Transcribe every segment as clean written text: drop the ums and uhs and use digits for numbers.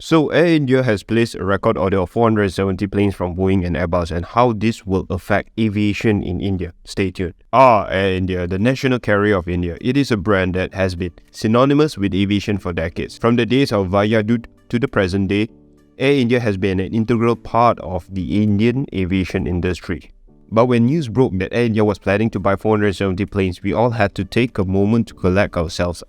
So Air India has placed a record order of 470 planes from Boeing and Airbus, and how this will affect aviation in India. Stay tuned. Air India, the national carrier of India. It is a brand that has been synonymous with aviation for decades. From the days of Viaduct to the present day, Air India has been an integral part of the Indian aviation industry. But when news broke that Air India was planning to buy 470 planes, we all had to take a moment to collect ourselves.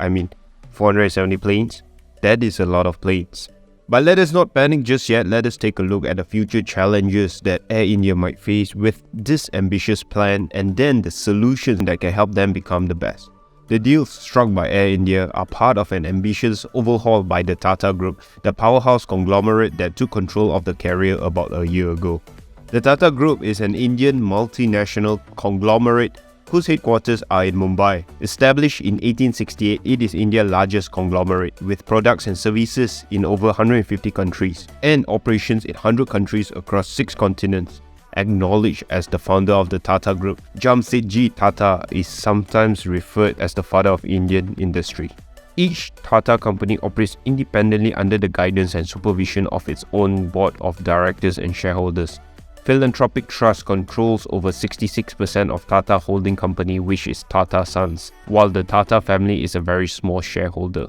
470 planes? That is a lot of planes. But let us not panic just yet. Let us take a look at the future challenges that Air India might face with this ambitious plan, and then the solutions that can help them become the best. The deals struck by Air India are part of an ambitious overhaul by the Tata Group, the powerhouse conglomerate that took control of the carrier about a year ago. The Tata Group is an Indian multinational conglomerate whose headquarters are in Mumbai. Established in 1868, it is India's largest conglomerate, with products and services in over 150 countries and operations in 100 countries across 6 continents. Acknowledged as the founder of the Tata Group, Jamsetji Tata is sometimes referred as the father of Indian industry. Each Tata company operates independently under the guidance and supervision of its own board of directors and shareholders. Philanthropic Trust controls over 66% of Tata Holding Company, which is Tata Sons, while the Tata family is a very small shareholder.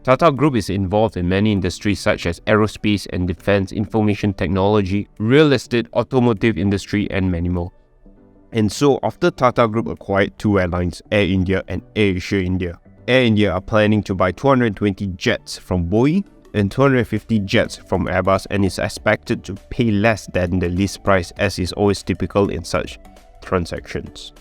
Tata Group is involved in many industries such as aerospace and defense, information technology, real estate, automotive industry, and many more. And so, after Tata Group acquired 2 airlines, Air India and Aviation India, Air India are planning to buy 220 jets from Boeing and 250 jets from Airbus, and is expected to pay less than the list price, as is always typical in such transactions.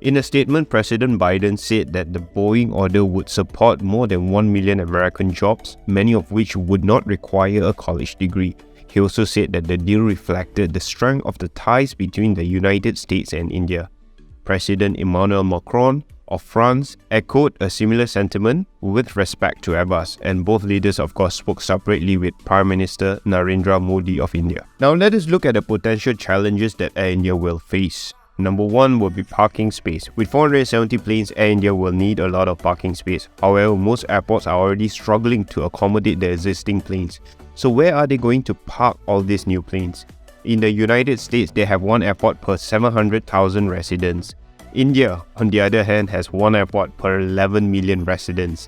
In a statement, President Biden said that the Boeing order would support more than 1 million American jobs, many of which would not require a college degree. He also said that the deal reflected the strength of the ties between the United States and India. President Emmanuel Macron of France echoed a similar sentiment with respect to Airbus, and both leaders of course spoke separately with Prime Minister Narendra Modi of India. Now let us look at the potential challenges that Air India will face. Number 1 will be parking space. With 470 planes, Air India will need a lot of parking space. However, most airports are already struggling to accommodate the existing planes. So where are they going to park all these new planes? In the United States, they have 1 airport per 700,000 residents. India, on the other hand, has 1 airport per 11 million residents.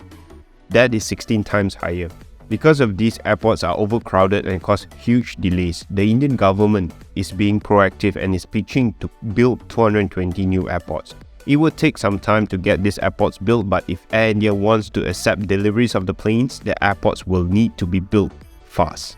That is 16 times higher. Because of these, airports are overcrowded and cause huge delays. The Indian government is being proactive and is pitching to build 220 new airports. It will take some time to get these airports built, but if Air India wants to accept deliveries of the planes, the airports will need to be built fast.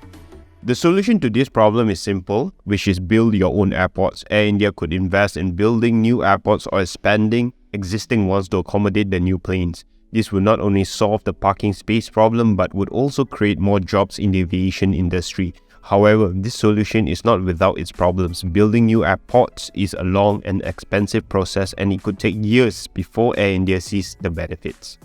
The solution to this problem is simple, which is build your own airports. Air India could invest in building new airports or expanding existing ones to accommodate the new planes. This would not only solve the parking space problem, but would also create more jobs in the aviation industry. However, this solution is not without its problems. Building new airports is a long and expensive process, and it could take years before Air India sees the benefits.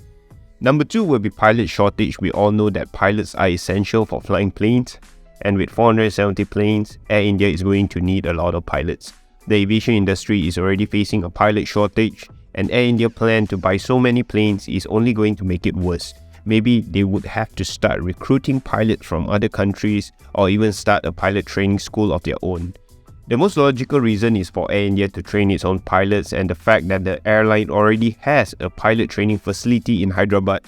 Number 2 will be pilot shortage. We all know that pilots are essential for flying planes. And with 470 planes, Air India is going to need a lot of pilots. The aviation industry is already facing a pilot shortage, and Air India's plan to buy so many planes is only going to make it worse. Maybe they would have to start recruiting pilots from other countries, or even start a pilot training school of their own. The most logical reason is for Air India to train its own pilots, and the fact that the airline already has a pilot training facility in Hyderabad,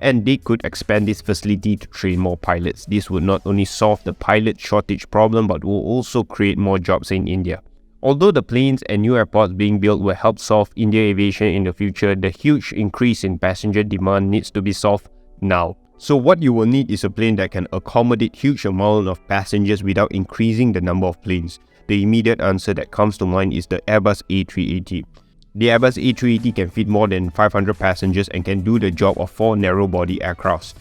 and they could expand this facility to train more pilots. This would not only solve the pilot shortage problem, but will also create more jobs in India. Although the planes and new airports being built will help solve India aviation in the future, the huge increase in passenger demand needs to be solved now. So what you will need is a plane that can accommodate huge amount of passengers without increasing the number of planes. The immediate answer that comes to mind is the Airbus A380. The Airbus A380 can fit more than 500 passengers and can do the job of 4 narrow-body aircrafts.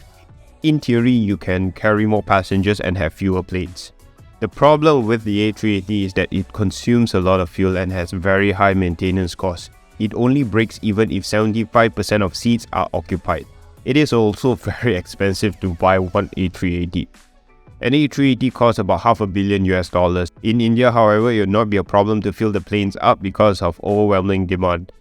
In theory, you can carry more passengers and have fewer planes. The problem with the A380 is that it consumes a lot of fuel and has very high maintenance costs. It only breaks even if 75% of seats are occupied. It is also very expensive to buy one A380. An A380 costs about $500 million. In India, however, it will not be a problem to fill the planes up because of overwhelming demand.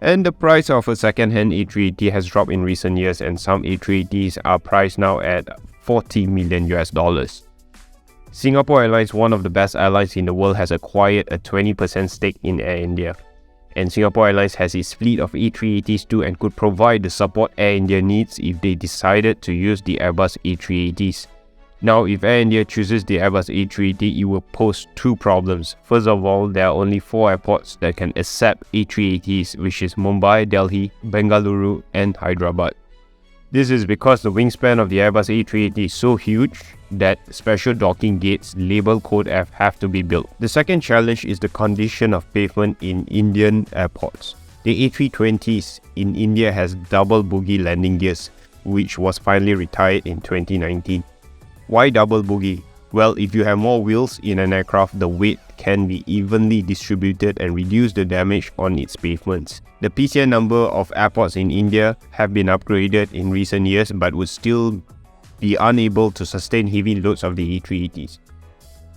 And the price of a second-hand A380 has dropped in recent years, and some A380s are priced now at $40 million US. Singapore Airlines, one of the best airlines in the world, has acquired a 20% stake in Air India. And Singapore Airlines has its fleet of A380s too and could provide the support Air India needs if they decided to use the Airbus A380s. Now, if Air India chooses the Airbus A380, it will pose two problems. First of all, there are only 4 airports that can accept A380s, which is Mumbai, Delhi, Bengaluru and Hyderabad. This is because the wingspan of the Airbus A380 is so huge that special docking gates labeled Code F have to be built. The second challenge is the condition of pavement in Indian airports. The A320s in India has double bogie landing gears, which was finally retired in 2019. Why double bogie? Well, if you have more wheels in an aircraft, the weight can be evenly distributed and reduce the damage on its pavements. The PCN number of airports in India have been upgraded in recent years but would still be unable to sustain heavy loads of the A380s.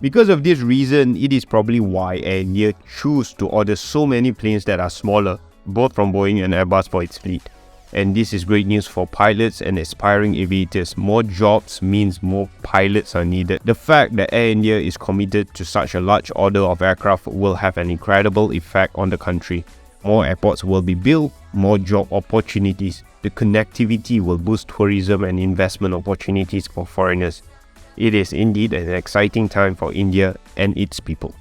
Because of this reason, it is probably why Air India choose to order so many planes that are smaller, both from Boeing and Airbus, for its fleet. And this is great news for pilots and aspiring aviators. More jobs means more pilots are needed. The fact that Air India is committed to such a large order of aircraft will have an incredible effect on the country. More airports will be built, more job opportunities. The connectivity will boost tourism and investment opportunities for foreigners. It is indeed an exciting time for India and its people.